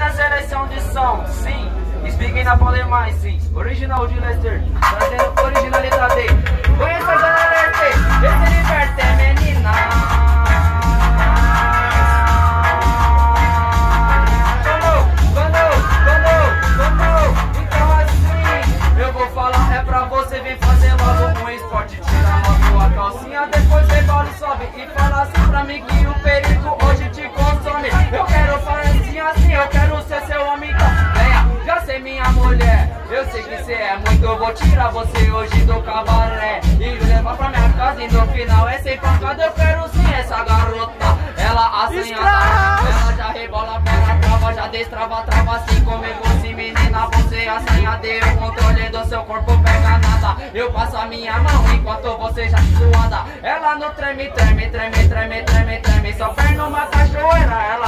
na seleção de som, sim. Speaking na Polemai, sim. Original de Lester, trazendo originalidade. Conheça a Janarete, esse liberta é menina. Então assim, eu vou falar é pra você, vem fazer logo um esporte. Tira logo a calcinha, depois rebola e sobe. E fala assim pra mim que o perigo hoje te consome. Eu quero fazer assim, eu quero ser seu homem. Então, venha, já sei minha mulher. Eu sei que cê é muito, eu vou tirar você hoje do cabaré e levar pra minha casa e no final é sem pancada. Eu quero sim essa garota, ela assanhada. Ela já rebola para trava, já destrava, trava assim comigo assim. Menina, você assanhada, o controle do seu corpo pega nada. Eu passo a minha mão enquanto você já suada. Ela no treme, treme, treme, treme, treme, treme. Só perna uma cachoeira, ela